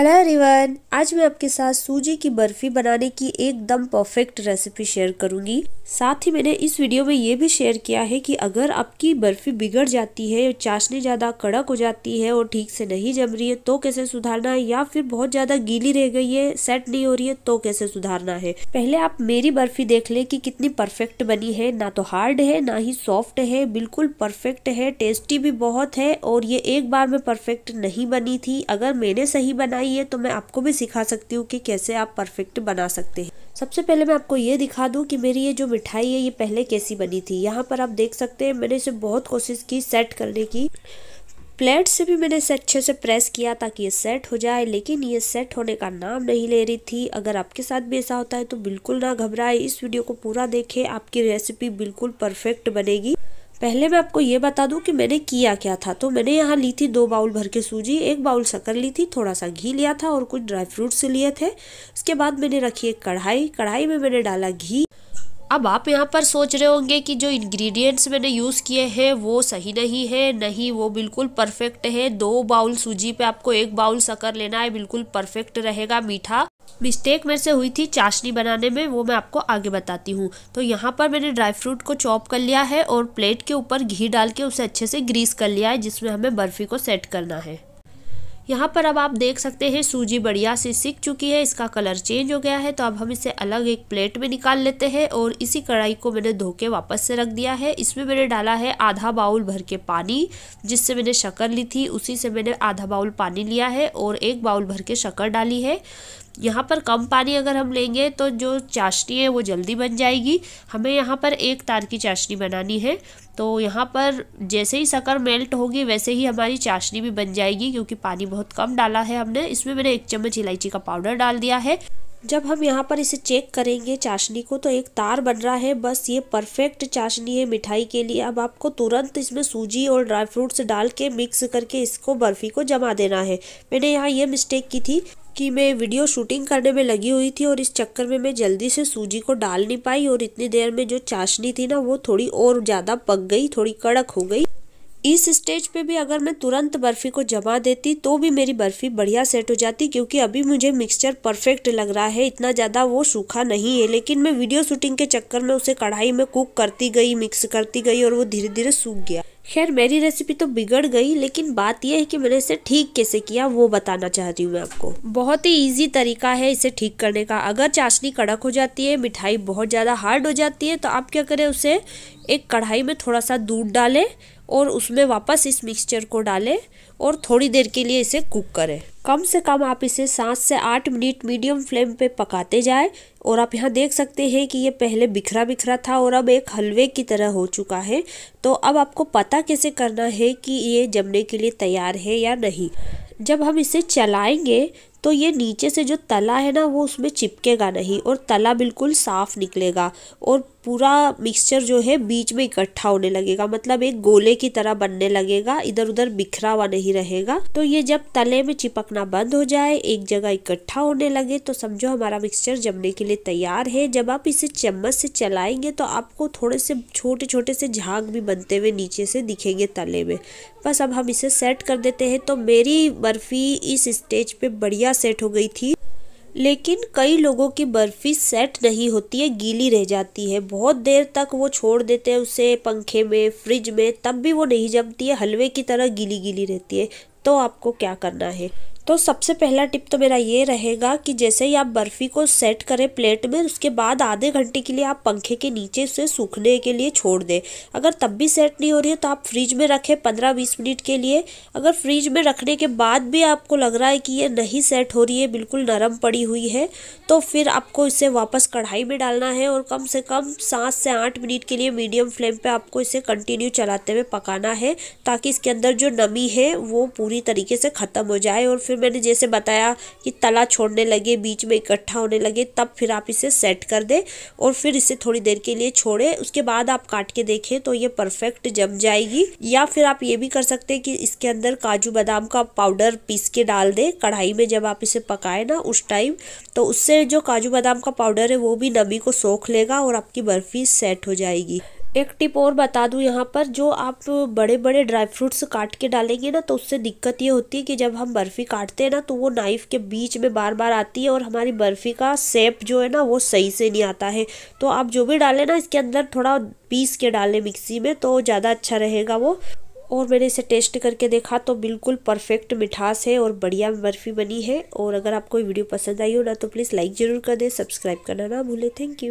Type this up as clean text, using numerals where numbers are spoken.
Hello everyone, आज मैं आपके साथ सूजी की बर्फी बनाने की एकदम परफेक्ट रेसिपी शेयर करूंगी। साथ ही मैंने इस वीडियो में ये भी शेयर किया है कि अगर आपकी बर्फी बिगड़ जाती है, चाशनी ज़्यादा कड़क हो जाती है और ठीक से नहीं जम रही है तो कैसे सुधारना है, या फिर बहुत ज़्यादा गीली रह गई है, सेट नहीं हो रही है तो कैसे सुधारना है। पहले आप मेरी बर्फी देख ले कि कितनी परफेक्ट बनी है। ना तो हार्ड है ना ही सॉफ्ट है, बिल्कुल परफेक्ट है, टेस्टी भी बहुत है। और ये एक बार में परफेक्ट नहीं बनी थी। अगर मैंने सही बनाई है तो मैं आपको भी सिखा सकती हूँ कि कैसे आप परफेक्ट बना सकते हैं। सबसे पहले मैं आपको ये दिखा दूं कि मेरी ये जो मिठाई है ये पहले कैसी बनी थी। यहाँ पर आप देख सकते हैं मैंने इसे बहुत कोशिश की सेट करने की। प्लेट से भी मैंने इसे अच्छे से प्रेस किया ताकि ये सेट हो जाए, लेकिन ये सेट होने का नाम नहीं ले रही थी। अगर आपके साथ भी ऐसा होता है तो बिल्कुल ना घबराए, इस वीडियो को पूरा देखें, आपकी रेसिपी बिल्कुल परफेक्ट बनेगी। पहले मैं आपको ये बता दूं कि मैंने किया क्या था। तो मैंने यहाँ ली थी 2 बाउल भर के सूजी, 1 बाउल शक्कर ली थी, थोड़ा सा घी लिया था और कुछ ड्राई फ्रूट्स लिए थे। उसके बाद मैंने रखी एक कढ़ाई में मैंने डाला घी। अब आप यहाँ पर सोच रहे होंगे कि जो इंग्रेडिएंट्स मैंने यूज़ किए हैं वो सही नहीं है। नहीं, वो बिल्कुल परफेक्ट है। 2 बाउल सूजी पे आपको 1 बाउल शक्कर लेना है, बिल्कुल परफेक्ट रहेगा मीठा। मिस्टेक मेरे से हुई थी चाशनी बनाने में, वो मैं आपको आगे बताती हूँ। तो यहाँ पर मैंने ड्राई फ्रूट को चॉप कर लिया है और प्लेट के ऊपर घी डाल के उसे अच्छे से ग्रीस कर लिया है, जिसमें हमें बर्फी को सेट करना है। यहाँ पर अब आप देख सकते हैं सूजी बढ़िया से सिक चुकी है, इसका कलर चेंज हो गया है। तो अब हम इसे अलग एक प्लेट में निकाल लेते हैं और इसी कढ़ाई को मैंने धो के वापस से रख दिया है। इसमें मैंने डाला है आधा बाउल भर के पानी, जिससे मैंने शक्कर ली थी उसी से मैंने आधा बाउल पानी लिया है और 1 बाउल भर के शक्कर डाली है। यहाँ पर कम पानी अगर हम लेंगे तो जो चाशनी है वो जल्दी बन जाएगी। हमें यहाँ पर 1 तार की चाशनी बनानी है। तो यहाँ पर जैसे ही शक्कर मेल्ट होगी वैसे ही हमारी चाशनी भी बन जाएगी, क्योंकि पानी बहुत कम डाला है हमने। इसमें मैंने 1 चम्मच इलायची का पाउडर डाल दिया है। जब हम यहाँ पर इसे चेक करेंगे चाशनी को तो 1 तार बन रहा है। बस ये परफेक्ट चाशनी है मिठाई के लिए। अब आपको तुरंत इसमें सूजी और ड्राई फ्रूट्स डाल के मिक्स करके इसको बर्फी को जमा देना है। मैंने यहाँ ये मिस्टेक की थी कि मैं वीडियो शूटिंग करने में लगी हुई थी और इस चक्कर में मैं जल्दी से सूजी को डाल नहीं पाई और इतनी देर में जो चाशनी थी ना वो थोड़ी और ज़्यादा पक गई, थोड़ी कड़क हो गई। इस स्टेज पे भी अगर मैं तुरंत बर्फी को जमा देती तो भी मेरी बर्फी बढ़िया सेट हो जाती, क्योंकि अभी मुझे मिक्सचर परफेक्ट लग रहा है, इतना ज़्यादा वो सूखा नहीं है। लेकिन मैं वीडियो शूटिंग के चक्कर में उसे कढ़ाई में कुक करती गई, मिक्स करती गई और वो धीरे धीरे सूख गया। खैर मेरी रेसिपी तो बिगड़ गई, लेकिन बात यह है कि मैंने इसे ठीक कैसे किया वो बताना चाहती हूँ मैं आपको। बहुत ही इजी तरीका है इसे ठीक करने का। अगर चाशनी कड़क हो जाती है, मिठाई बहुत ज़्यादा हार्ड हो जाती है, तो आप क्या करें, उसे एक कढ़ाई में थोड़ा सा दूध डालें और उसमें वापस इस मिक्सचर को डालें और थोड़ी देर के लिए इसे कुक करें। कम से कम आप इसे 7 से 8 मिनट मीडियम फ्लेम पे पकाते जाएं। और आप यहाँ देख सकते हैं कि ये पहले बिखरा बिखरा था और अब एक हलवे की तरह हो चुका है। तो अब आपको पता कैसे करना है कि ये जमने के लिए तैयार है या नहीं। जब हम इसे चलाएंगे तो ये नीचे से जो तला है ना वो उसमें चिपकेगा नहीं और तला बिल्कुल साफ निकलेगा और पूरा मिक्सचर जो है बीच में इकट्ठा होने लगेगा, मतलब एक गोले की तरह बनने लगेगा, इधर उधर बिखरा हुआ नहीं रहेगा। तो ये जब तले में चिपकना बंद हो जाए, एक जगह इकट्ठा होने लगे, तो समझो हमारा मिक्सचर जमने के लिए तैयार है। जब आप इसे चम्मच से चलाएंगे तो आपको थोड़े से छोटे छोटे से झाग भी बनते हुए नीचे से दिखेंगे तले में। बस अब हम इसे सेट कर देते हैं। तो मेरी बर्फी इस स्टेज पे बढ़िया सेट हो गई थी, लेकिन कई लोगों की बर्फी सेट नहीं होती है, गीली रह जाती है। बहुत देर तक वो छोड़ देते हैं उसे पंखे में, फ्रिज में, तब भी वो नहीं जमती है, हलवे की तरह गीली गीली रहती है। तो आपको क्या करना है, तो सबसे पहला टिप तो मेरा ये रहेगा कि जैसे ही आप बर्फी को सेट करें प्लेट में, उसके बाद आधे घंटे के लिए आप पंखे के नीचे से सूखने के लिए छोड़ दें। अगर तब भी सेट नहीं हो रही है तो आप फ्रिज में रखें 15-20 मिनट के लिए। अगर फ्रिज में रखने के बाद भी आपको लग रहा है कि ये नहीं सेट हो रही है, बिल्कुल नरम पड़ी हुई है, तो फिर आपको इसे वापस कढ़ाई में डालना है और कम से कम 7 से 8 मिनट के लिए मीडियम फ्लेम पे आपको इसे कंटिन्यू चलाते हुए पकाना है, ताकि इसके अंदर जो नमी है वो पूरी तरीके से ख़त्म हो जाए। और फिर मैंने जैसे बताया कि तला छोड़ने लगे, बीच में इकट्ठा होने लगे, तब फिर आप इसे सेट कर दें और फिर इसे थोड़ी देर के लिए छोड़े। उसके बाद आप काट के देखें तो ये परफेक्ट जम जाएगी। या फिर आप ये भी कर सकते हैं कि इसके अंदर काजू बादाम का पाउडर पीस के डाल दें कढ़ाई में जब आप इसे पकाए ना उस टाइम, तो उससे जो काजू बादाम का पाउडर है वो भी नमी को सोख लेगा और आपकी बर्फी सेट हो जाएगी। एक टिप और बता दूं, यहाँ पर जो आप बड़े बड़े ड्राई फ्रूट्स काट के डालेंगे ना तो उससे दिक्कत ये होती है कि जब हम बर्फ़ी काटते हैं ना तो वो नाइफ़ के बीच में बार बार आती है और हमारी बर्फ़ी का शेप जो है ना वो सही से नहीं आता है। तो आप जो भी डालें ना इसके अंदर थोड़ा पीस के डालें मिक्सी में तो ज़्यादा अच्छा रहेगा वो। और मैंने इसे टेस्ट करके देखा तो बिल्कुल परफेक्ट मिठास है और बढ़िया बर्फ़ी बनी है। और अगर आपको वीडियो पसंद आई हो ना तो प्लीज़ लाइक ज़रूर कर दें, सब्सक्राइब करना ना भूलें। Thank you.